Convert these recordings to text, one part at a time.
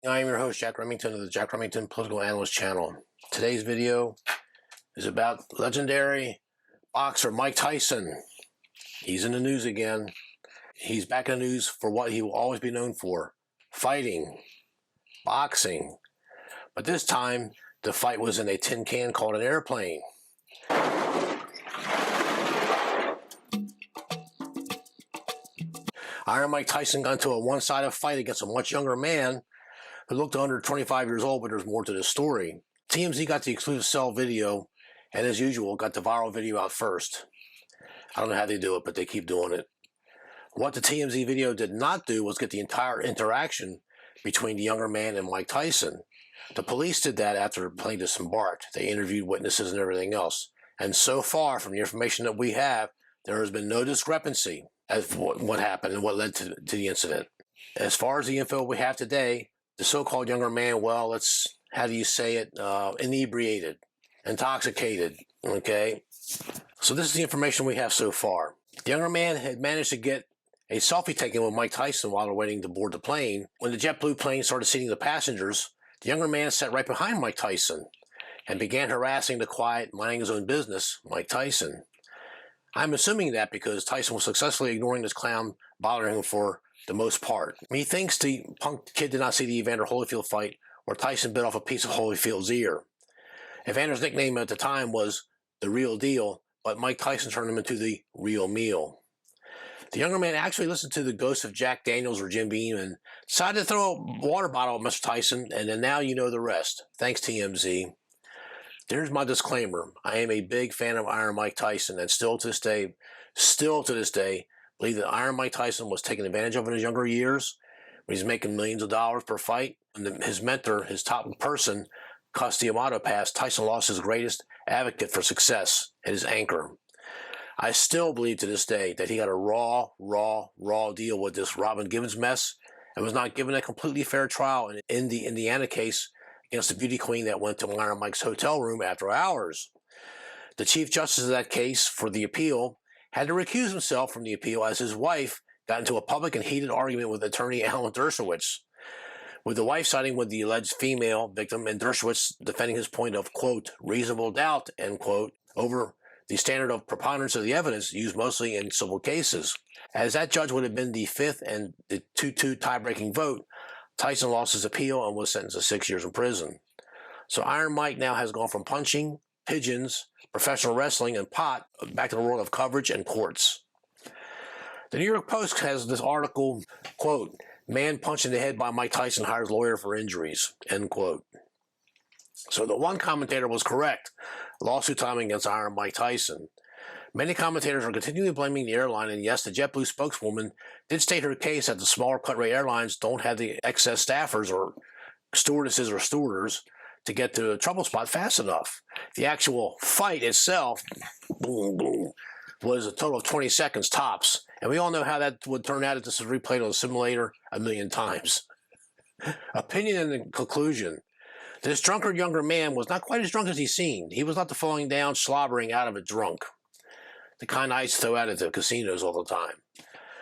I'm your host, Jack Remington of the Jack Remington Political Analyst channel. Today's video is about legendary boxer Mike Tyson. He's in the news again. He's back in the news for what he will always be known for: fighting, boxing. But this time, the fight was in a tin can called an airplane. Iron Mike Tyson got into a one-sided fight against a much younger man who looked under 25 years old, but there's more to this story. TMZ got the exclusive cell video, and as usual, got the viral video out first. I don't know how they do it, but they keep doing it. What the TMZ video did not do was get the entire interaction between the younger man and Mike Tyson. The police did that after the plane disembarked. They interviewed witnesses and everything else. And so far, from the information that we have, there has been no discrepancy as to what happened and what led to the incident. As far as the info we have today, the so-called younger man, well, how do you say it, inebriated, intoxicated, okay? So this is the information we have so far. The younger man had managed to get a selfie taken with Mike Tyson while they're waiting to board the plane. When the JetBlue plane started seating the passengers, the younger man sat right behind Mike Tyson and began harassing the quiet, minding his own business, Mike Tyson. I'm assuming that because Tyson was successfully ignoring this clown bothering him for the most part. Methinks the Punk kid did not see the Evander Holyfield fight where Tyson bit off a piece of Holyfield's ear. Evander's nickname at the time was the Real Deal, but Mike Tyson turned him into the Real Meal. The younger man actually listened to the ghosts of Jack Daniels or Jim Beam and decided to throw a water bottle at Mr. Tyson, and then now you know the rest. Thanks, TMZ. There's my disclaimer. I am a big fan of Iron Mike Tyson, and still to this day, believe that Iron Mike Tyson was taken advantage of in his younger years when he's making millions of dollars per fight. And his mentor, his top person, Cus D'Amato, passed. Tyson lost his greatest advocate for success and his anchor. I still believe to this day that he got a raw deal with this Robin Givens mess and was not given a completely fair trial in the Indiana case against the beauty queen that went to Iron Mike's hotel room after hours. The Chief Justice of that case for the appeal had to recuse himself from the appeal as his wife got into a public and heated argument with attorney Alan Dershowitz, with the wife siding with the alleged female victim and Dershowitz defending his point of, quote, reasonable doubt, end quote, over the standard of preponderance of the evidence used mostly in civil cases. As that judge would have been the fifth and the 2-2 tie-breaking vote, Tyson lost his appeal and was sentenced to 6 years in prison. So Iron Mike now has gone from punching, pigeons, professional wrestling, and pot back to the world of coverage and courts. The New York Post has this article, quote, man punched in the head by Mike Tyson hires lawyer for injuries, end quote. So the one commentator was correct. Lawsuit timing against Iron Mike Tyson. Many commentators are continually blaming the airline, and yes, the JetBlue spokeswoman did state her case that the smaller cut-rate airlines don't have the excess staffers or stewardesses or stewarders to get to a trouble spot fast enough. The actual fight itself, boom, boom, was a total of 20 seconds tops, and we all know how that would turn out if this was replayed on a simulator a million times. Opinion and conclusion. This drunkard younger man was not quite as drunk as he seemed. He was not the falling down, slobbering out of it drunk, the kind I used to throw out at the casinos all the time.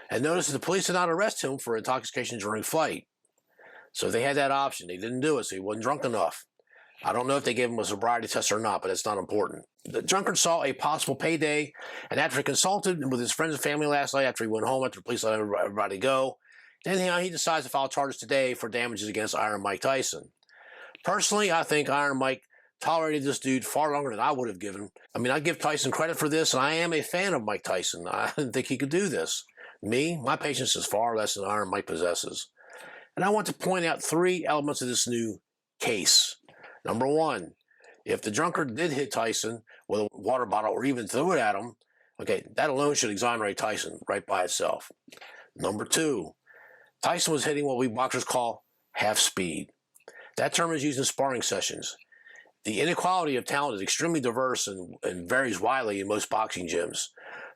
And notice that the police did not arrest him for intoxication during flight. So they had that option. They didn't do it, so he wasn't drunk enough. I don't know if they gave him a sobriety test or not, but it's not important. The drunkard saw a possible payday, and after he consulted with his friends and family last night, after he went home, after the police let everybody go, then he decides to file charges today for damages against Iron Mike Tyson. Personally, I think Iron Mike tolerated this dude far longer than I would have given. I mean, I give Tyson credit for this, and I am a fan of Mike Tyson. I didn't think he could do this. My patience is far less than Iron Mike possesses. And I want to point out 3 elements of this new case. Number 1, if the drunkard did hit Tyson with a water bottle or even threw it at him, okay, that alone should exonerate Tyson right by itself. Number 2, Tyson was hitting what we boxers call half speed. That term is used in sparring sessions. The inequality of talent is extremely diverse and varies widely in most boxing gyms.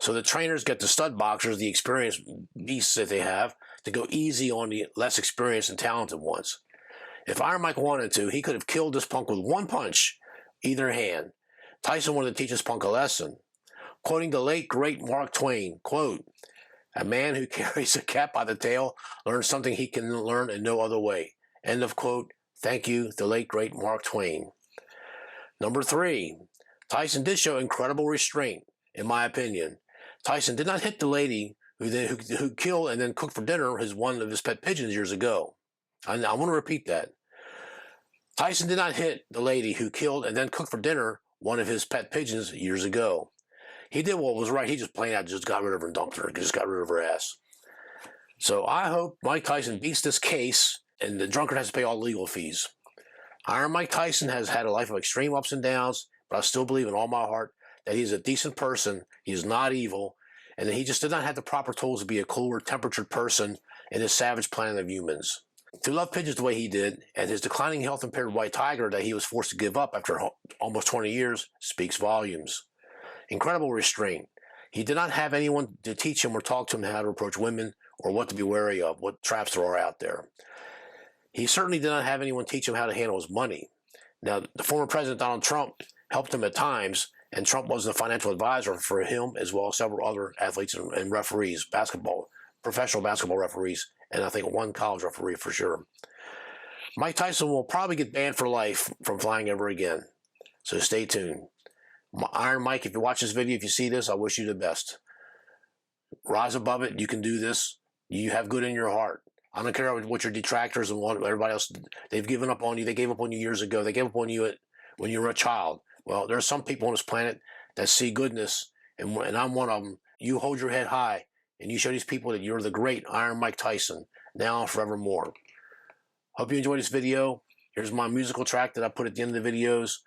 So the trainers get the stud boxers, the experienced beasts that they have, to go easy on the less experienced and talented ones. If Iron Mike wanted to, he could have killed this punk with one punch, either hand. Tyson wanted to teach this punk a lesson. Quoting the late, great Mark Twain, quote, a man who carries a cat by the tail learns something he can learn in no other way, End of quote. Thank you, the late great Mark Twain. Number 3, Tyson did show incredible restraint, in my opinion. Tyson did not hit the lady who killed and then cooked for dinner one of his pet pigeons years ago. I want to repeat that. Tyson did not hit the lady who killed and then cooked for dinner one of his pet pigeons years ago. He did what was right. He just plain out just got rid of her and dumped her. Just got rid of her ass. So I hope Mike Tyson beats this case and the drunkard has to pay all legal fees. Iron Mike Tyson has had a life of extreme ups and downs, but I still believe in all my heart that he's a decent person. He's not evil, and that he just did not have the proper tools to be a cooler, temperatured person in this savage planet of humans. To love pigeons the way he did, and his declining health-impaired white tiger that he was forced to give up after almost 20 years speaks volumes. Incredible restraint. He did not have anyone to teach him or talk to him how to approach women or what to be wary of, what traps there are out there. He certainly did not have anyone teach him how to handle his money. Now, the former President Donald Trump helped him at times, and Trump was the financial advisor for him as well as several other athletes and referees, professional basketball referees, and I think one college referee for sure. Mike Tyson will probably get banned for life from flying ever again. So stay tuned. Iron Mike, if you watch this video, if you see this, I wish you the best. Rise above it. You can do this. You have good in your heart. I don't care what your detractors and what everybody else, they've given up on you. They gave up on you years ago. They gave up on you when you were a child. Well, there are some people on this planet that see goodness, and I'm one of them. You hold your head high, and you show these people that you're the great Iron Mike Tyson, now and forevermore. Hope you enjoyed this video. Here's my musical track that I put at the end of the videos.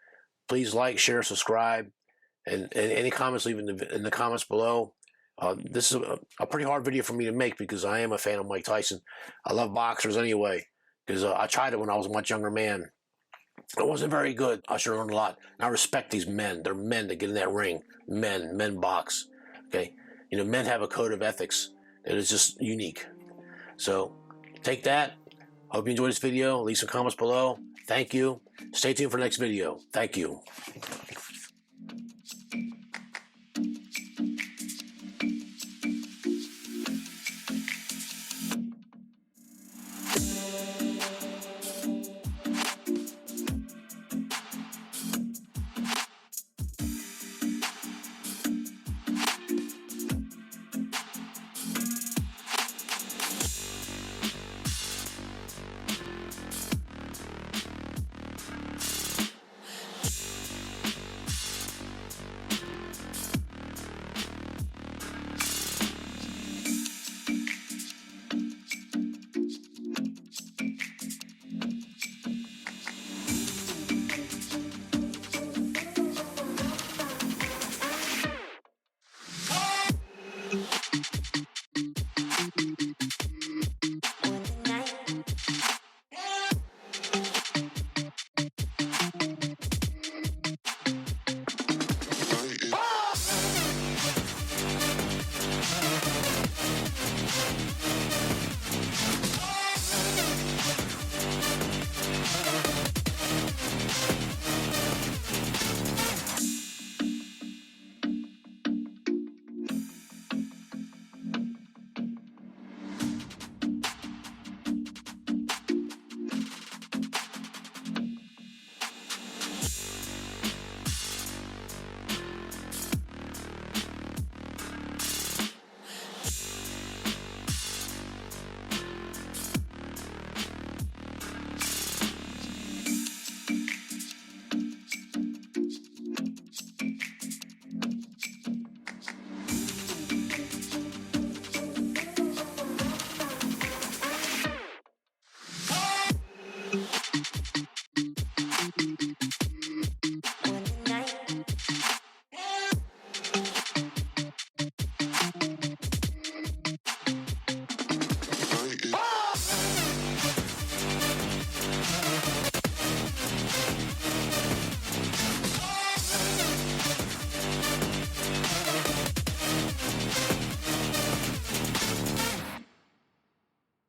Please like, share, subscribe, and any comments, leave in the comments below. This is a pretty hard video for me to make because I am a fan of Mike Tyson. I love boxers anyway because I tried it when I was a much younger man. It wasn't very good. I should learn a lot. And I respect these men. They're men that get in that ring. Men box. Okay? You know, men have a code of ethics that is just unique. So take that. Hope you enjoyed this video. Leave some comments below. Thank you. Stay tuned for the next video. Thank you.